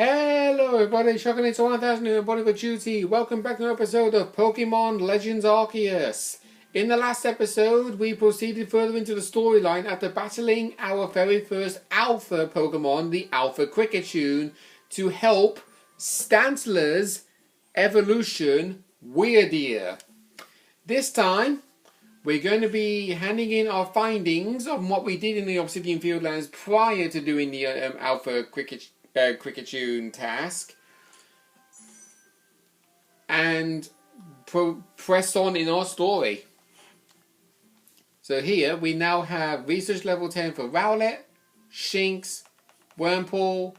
Hello everybody, Shocking into 1000 and Body for Duty. Welcome back to an episode of Pokemon Legends Arceus. In the last episode, we proceeded further into the storyline after battling our very first Alpha Pokemon, the Alpha Kricketune, to help Stantler's evolution, wrydeer. This time, we're going to be handing in our findings on what we did in the Obsidian Fieldlands prior to doing the Alpha Kricketune task, and press on in our story. So here we now have research level 10 for Rowlet, Shinx, Wurmple,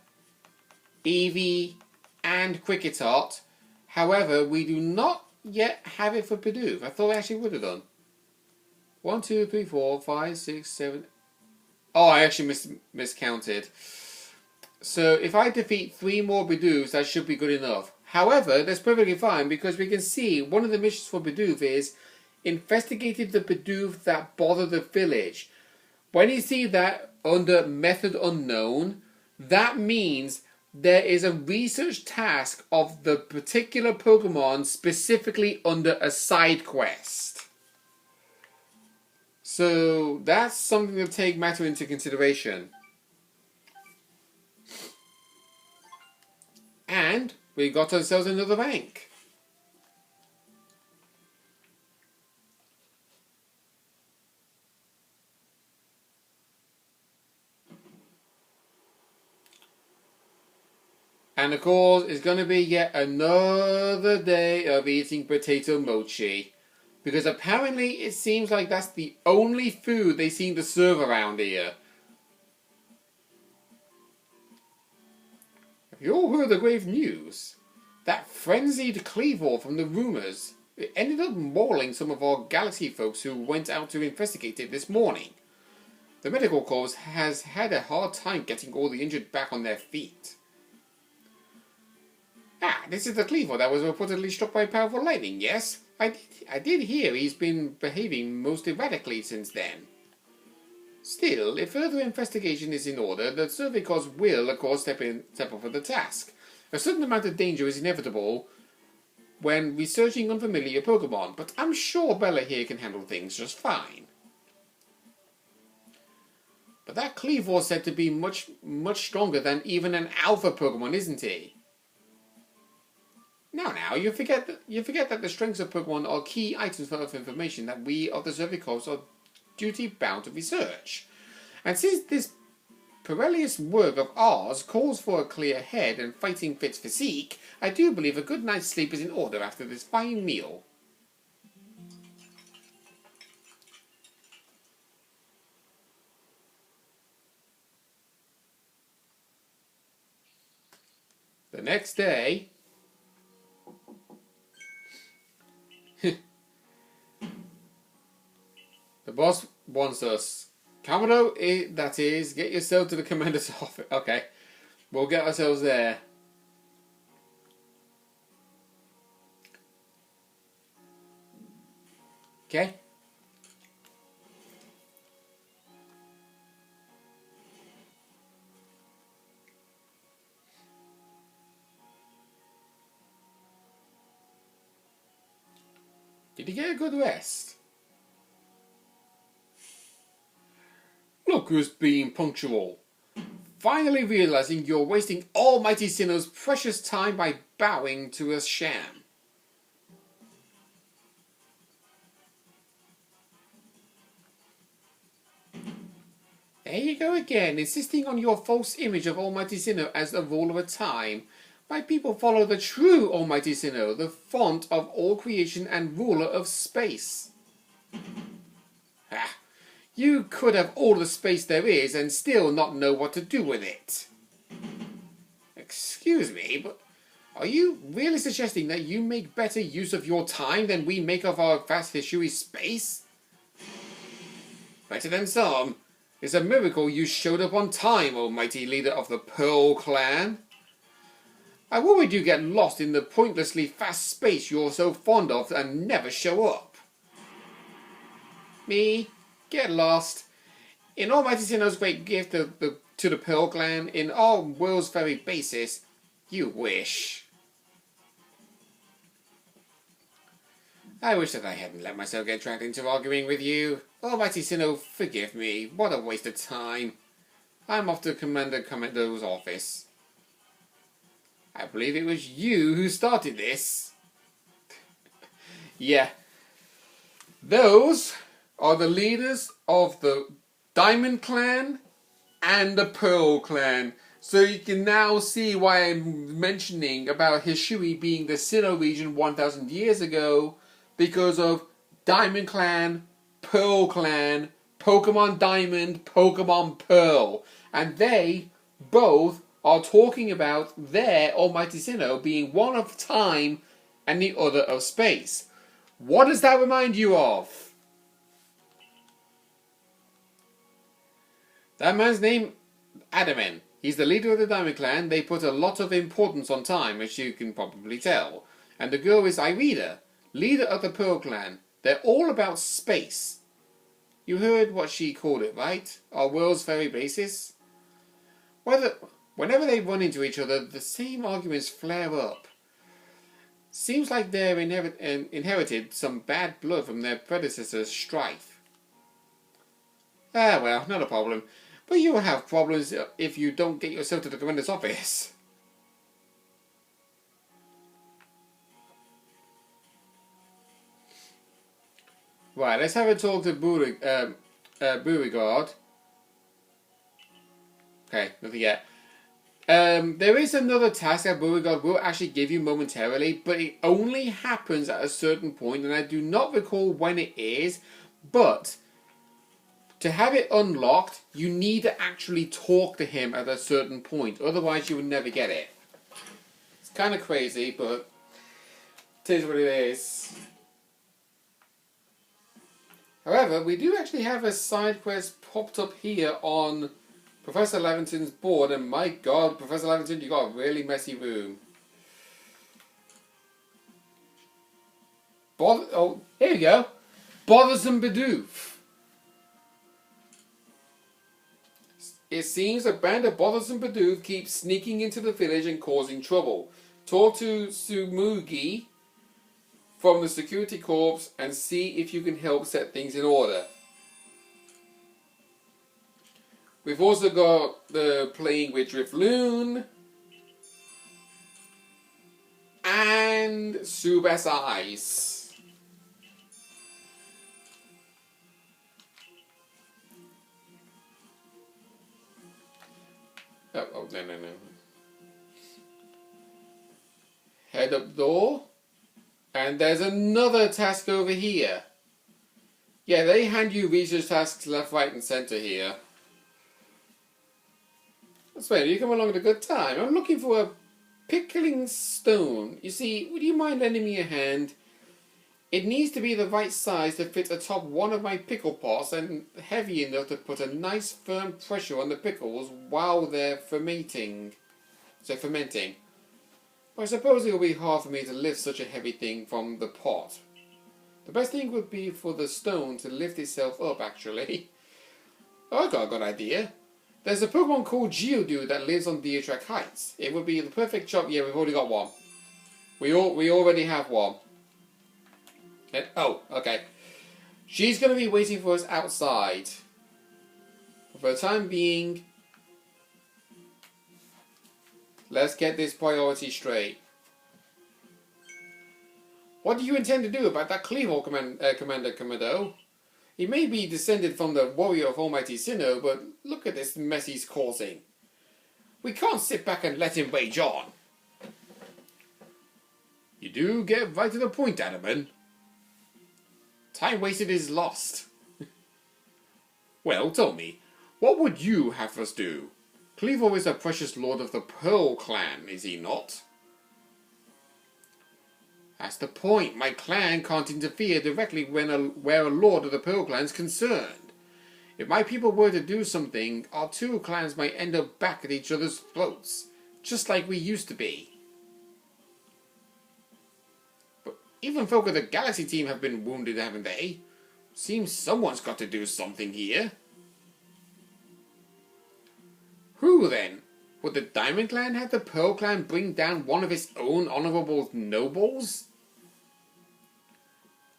Eevee, and Kricketot. However, we do not yet have it for Bidoof. I thought I actually would have done. 1, 2, 3, 4, 5, 6, 7. Oh, I actually miscounted. So if I defeat 3 more Bidoofs, that should be good enough. However, that's perfectly fine because we can see one of the missions for Bidoof is investigated the Bidoof that bother the village. When you see that under method unknown, that means there is a research task of the particular Pokemon specifically under a side quest. So that's something to take matter into consideration. And we got ourselves another bank. And of course, it's going to be yet another day of eating potato mochi. Because apparently it seems like that's the only food they seem to serve around here. You all heard the grave news. That frenzied Cleavor from the rumors. It ended up mauling some of our galaxy folks who went out to investigate it this morning. The medical corps has had a hard time getting all the injured back on their feet. Ah, this is the Cleavor that was reportedly struck by powerful lightning, yes? I did hear he's been behaving most erratically since then. Still, if further investigation is in order, the survey corps will, of course, step up for the task. A certain amount of danger is inevitable when researching unfamiliar Pokemon, but I'm sure Bella here can handle things just fine. But that Cleavor's said to be much stronger than even an Alpha Pokemon, isn't he? Now, you forget that the strengths of Pokemon are key items of information that we of the survey corps are duty-bound to research. And since this perilous work of ours calls for a clear head and fighting fit physique, I do believe a good night's sleep is in order after this fine meal. The next day... The boss wants us. Kamado, that is, get yourself to the commander's office. Okay, we'll get ourselves there. Okay. Did you get a good rest? Look who's being punctual. Finally realizing you're wasting Almighty Sinnoh's precious time by bowing to a sham. There you go again, insisting on your false image of Almighty Sinnoh as the ruler of time. My people follow the true Almighty Sinnoh, the font of all creation and ruler of space. Ha! You could have all the space there is and still not know what to do with it. Excuse me, but are you really suggesting that you make better use of your time than we make of our vast history space? Better than some. It's a miracle you showed up on time, almighty leader of the Pearl Clan. I worried you get lost in the pointlessly fast space you're so fond of and never show up. Me? Get lost. In Almighty Sinnoh's great gift to the Pearl Clan, in our world's very basis, You wish. I wish that I hadn't let myself get dragged into arguing with you. Almighty Sinnoh, forgive me. What a waste of time. I'm off to Commando's office. I believe it was you who started this. Yeah. Those are the leaders of the Diamond Clan and the Pearl Clan. So you can now see why I'm mentioning about Hishui being the Sinnoh region 1,000 years ago. Because of Diamond Clan, Pearl Clan, Pokemon Diamond, Pokemon Pearl. And they both are talking about their Almighty Sinnoh being one of time and the other of space. What does that remind you of? That man's name, Adaman. He's the leader of the Diamond Clan. They put a lot of importance on time, as you can probably tell. And the girl is Irida, leader of the Pearl Clan. They're all about space. You heard what she called it, right? Our world's very basis? Whenever they run into each other, the same arguments flare up. Seems like they've inherited some bad blood from their predecessors' strife. Ah, well, not a problem. But you will have problems if you don't get yourself to the commander's office. Right, let's have a talk to Beauregard. Okay, nothing yet. There is another task that Beauregard will actually give you momentarily, but it only happens at a certain point, and I do not recall when it is, but to have it unlocked, you need to actually talk to him at a certain point, otherwise you would never get it. It's kind of crazy, but it is what it is. However, we do actually have a side quest popped up here on Professor Lavington's board, and my god, Professor Lavington, you got a really messy room. Oh, here we go. Bothersome Bidoof. It seems a band of Bothersome Bidoof keeps sneaking into the village and causing trouble. Talk to Sumugi from the security corps and see if you can help set things in order. We've also got the playing with Drifloon and Subas Eyes. Oh, no. Head up door. And there's another task over here. Yeah, they hand you research tasks left, right, and centre here. That's right, you come along at a good time. I'm looking for a pickling stone. You see, would you mind lending me a hand? It needs to be the right size to fit atop one of my pickle pots and heavy enough to put a nice firm pressure on the pickles while they're fermenting. I suppose it will be hard for me to lift such a heavy thing from the pot. The best thing would be for the stone to lift itself up, actually. Oh, I got a good idea. There's a Pokemon called Geodude that lives on Deertrack Heights. It would be the perfect job. Yeah, we've already got one. We already have one. And, oh, okay. She's going to be waiting for us outside. For the time being, let's get this priority straight. What do you intend to do about that Cleavor Commander Commando? He may be descended from the warrior of Almighty Sinnoh, but look at this mess he's causing. We can't sit back and let him rage on. You do get right to the point, Adaman. Time wasted is lost. Well, tell me, what would you have us do? Cleavor is a precious lord of the Pearl Clan, is he not? That's the point. My clan can't interfere directly where a lord of the Pearl Clan is concerned. If my people were to do something, our two clans might end up back at each other's throats, just like we used to be. But even folk of the Galaxy team have been wounded, haven't they? Seems someone's got to do something here. Who then? Would the Diamond Clan have the Pearl Clan bring down one of its own honorable nobles?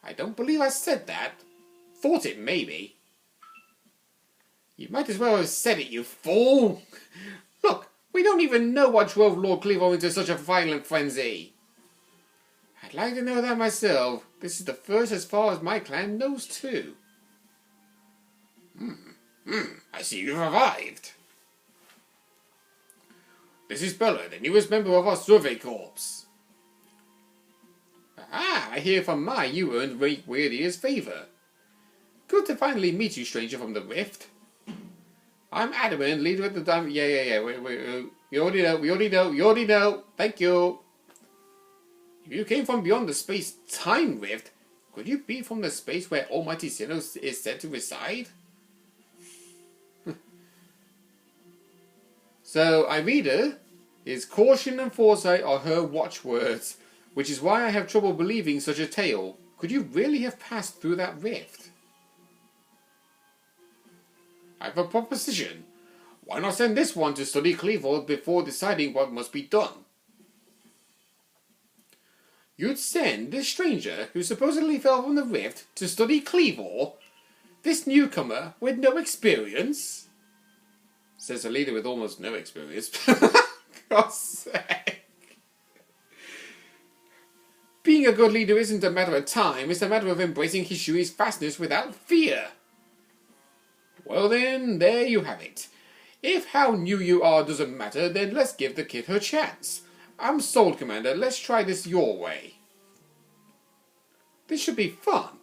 I don't believe I said that. Thought it, maybe. You might as well have said it, you fool! Look, we don't even know what drove Lord Clevo into such a violent frenzy. I'd like to know that myself. This is the first as far as my clan knows, too. I see you've arrived. This is Bella, the newest member of our survey corps. I hear from Mai you earned wrydeer's favor. Good to finally meet you, stranger from the Rift. I'm Adamant, leader of the Diamond... Yeah. Wait. We already know. Thank you. If you came from beyond the space-time rift, could you be from the space where Almighty Sinnoh is said to reside? So, Irida, is caution and foresight are her watchwords, which is why I have trouble believing such a tale. Could you really have passed through that rift? I have a proposition. Why not send this one to study Clevo before deciding what must be done? You'd send this stranger, who supposedly fell from the rift, to study Clevo? This newcomer with no experience? Says a leader with almost no experience. God's sake. Being a good leader isn't a matter of time, it's a matter of embracing Hishui's fastness without fear. Well then, there you have it. If how new you are doesn't matter, then let's give the kid her chance. I'm sold, Commander. Let's try this your way. This should be fun.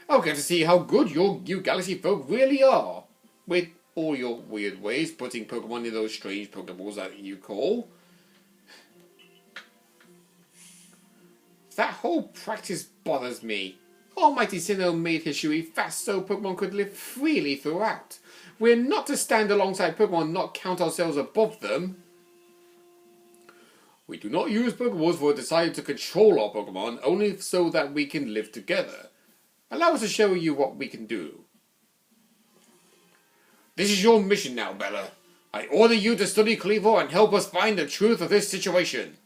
I'll get to see how good you galaxy folk really are. With all your weird ways, putting Pokemon in those strange Pokeballs that you call. That whole practice bothers me. Almighty Sinnoh made Hishui fast so Pokemon could live freely throughout. We're not to stand alongside Pokemon and not count ourselves above them. We do not use Pokeballs for a desire to control our Pokemon, only so that we can live together. Allow us to show you what we can do. This is your mission now, Bella. I order you to study Clevo and help us find the truth of this situation.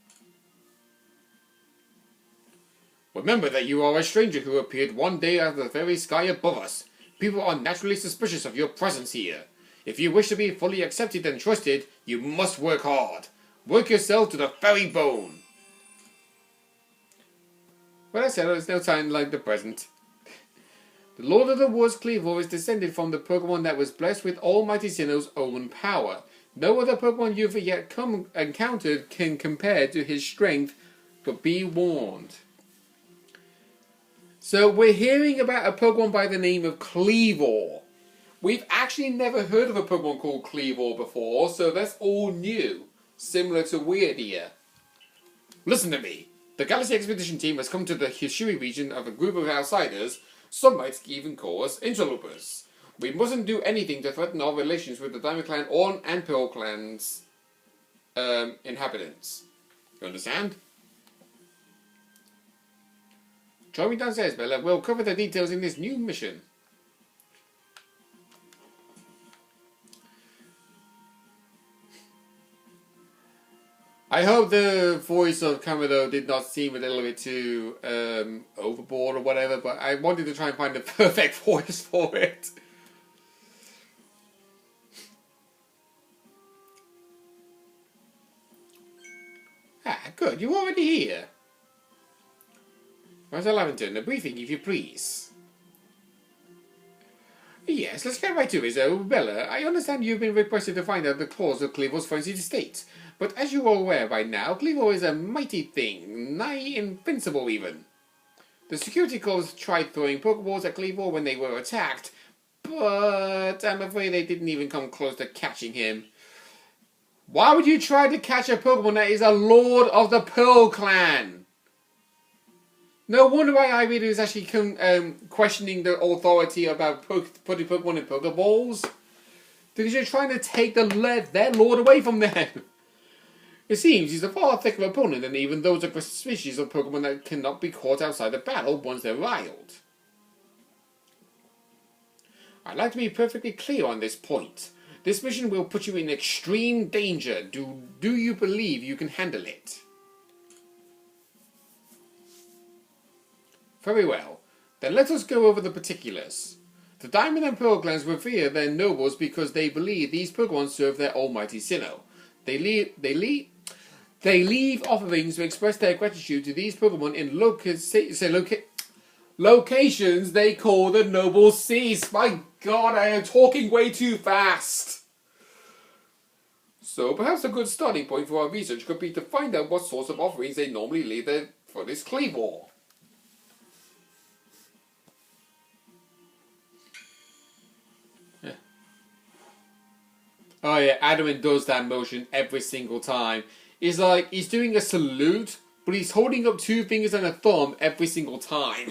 Remember that you are a stranger who appeared one day out of the very sky above us. People are naturally suspicious of your presence here. If you wish to be fully accepted and trusted, you must work hard. Work yourself to the very bone. Well, I said there's no time like the present. The Lord of the Woods Clevo is descended from the Pokemon that was blessed with Almighty Sinnoh's own power. No other Pokemon you've yet encountered can compare to his strength, but be warned. So we're hearing about a Pokemon by the name of Kleavor. We've actually never heard of a Pokemon called Kleavor before, so that's all new. Similar to wrydeer. Listen to me. The Galaxy Expedition team has come to the Hishui region of a group of outsiders. Some might even call us interlopers. We mustn't do anything to threaten our relations with the Diamond Clan and Pearl Clan's inhabitants. You understand? Join me downstairs, Bella. We'll cover the details in this new mission. I hope the voice of Kamado did not seem a little bit too overboard or whatever, but I wanted to try and find the perfect voice for it. Good. You're already here. Master Lavington, a briefing if you please. Yes, let's get right to it, so Bella, I understand you've been requested to find out the cause of Clevo's frenzied state. But as you are aware by now, Clevo is a mighty thing, nigh invincible even. The security corps tried throwing Pokeballs at Clevo when they were attacked, but I'm afraid they didn't even come close to catching him. Why would you try to catch a Pokemon that is a Lord of the Pearl Clan? No wonder why Irida is actually questioning the authority about putting Pokemon in Pokeballs. Because you're trying to take their Lord away from them. It seems he's a far thicker opponent than even those aggressive species of Pokemon that cannot be caught outside the battle once they're riled. I'd like to be perfectly clear on this point. This mission will put you in extreme danger. Do you believe you can handle it? Very well. Then let us go over the particulars. The Diamond and Pearl clans revere their nobles because they believe these Pokemon serve their almighty Sinnoh. They leave offerings to express their gratitude to these Pokemon in locations they call the Noble Seas. My God, I am talking way too fast. So perhaps a good starting point for our research could be to find out what sorts of offerings they normally leave there for this Kleavor. Oh yeah, Adamant does that motion every single time. It's like he's doing a salute, but he's holding up 2 fingers and a thumb every single time.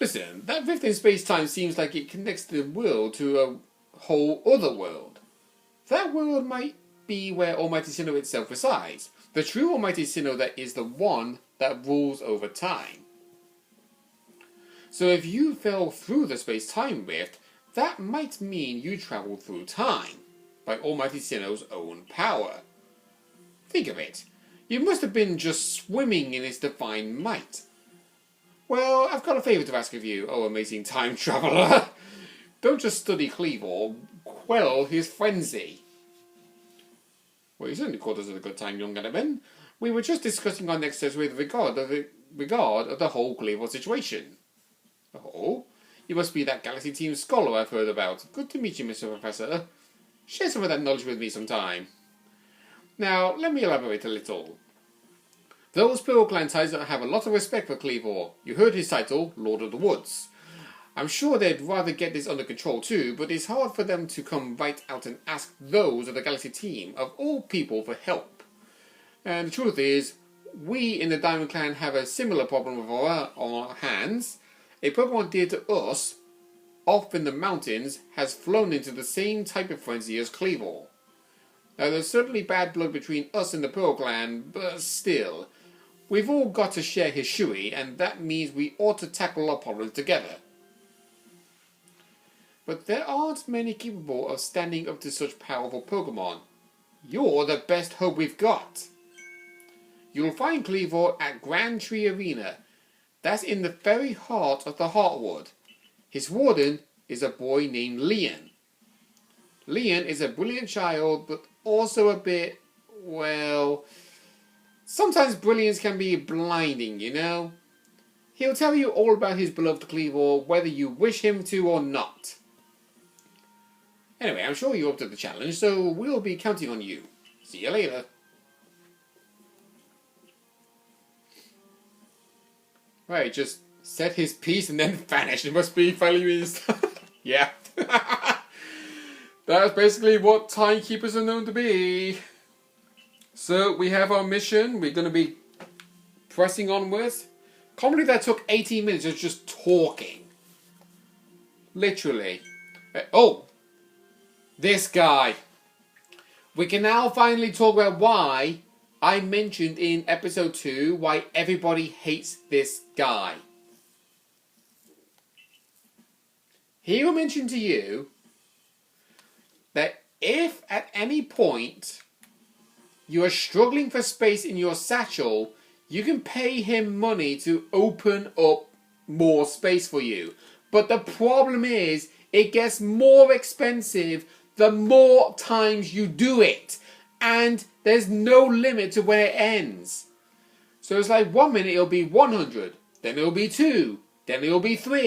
Listen, that rift in space-time seems like it connects the world to a whole other world. That world might be where Almighty Sinnoh itself resides. The true Almighty Sinnoh that is the one that rules over time. So if you fell through the space-time rift, that might mean you traveled through time, by Almighty Sinnoh's own power. Think of it. You must have been just swimming in its divine might. Well, I've got a favour to ask of you, oh amazing time traveller. Don't just study Kleavor, quell his frenzy. Well, you certainly caught us at a good time, young gentleman. We were just discussing our next steps with regard of the whole Kleavor situation. Oh? You must be that Galaxy Team scholar I've heard about. Good to meet you, Mr. Professor. Share some of that knowledge with me sometime. Now, let me elaborate a little. Those Pearl Clan ties have a lot of respect for Kleavor. You heard his title, Lord of the Woods. I'm sure they'd rather get this under control too, but it's hard for them to come right out and ask those of the Galaxy Team, of all people, for help. And the truth is, we in the Diamond Clan have a similar problem with our hands. A Pokemon dear to us, off in the mountains, has flown into the same type of frenzy as Kleavor. Now there's certainly bad blood between us and the Pearl Clan, but still, we've all got to share his Shui, and that means we ought to tackle our problems together. But there aren't many capable of standing up to such powerful Pokemon. You're the best hope we've got. You'll find Kleavor at Grand Tree Arena. That's in the very heart of the Heartwood. His warden is a boy named Leon. Leon is a brilliant child, but also a bit, well, sometimes brilliance can be blinding, you know? He'll tell you all about his beloved Kleavor, whether you wish him to or not. Anyway, I'm sure you're up to the challenge, so we'll be counting on you. See you later. Right, just said his piece and then vanished. It must be finally yeah. That's basically what timekeepers are known to be. So we have our mission. We're going to be pressing onwards. Can't believe that took 18 minutes of just talking. Literally. Oh! This guy. We can now finally talk about why I mentioned in episode 2 why everybody hates this guy. He will mention to you that if at any point you are struggling for space in your satchel, you can pay him money to open up more space for you. But the problem is, it gets more expensive the more times you do it. And there's no limit to when it ends. So it's like 1 minute it'll be 100, then it'll be 2, then it'll be 3.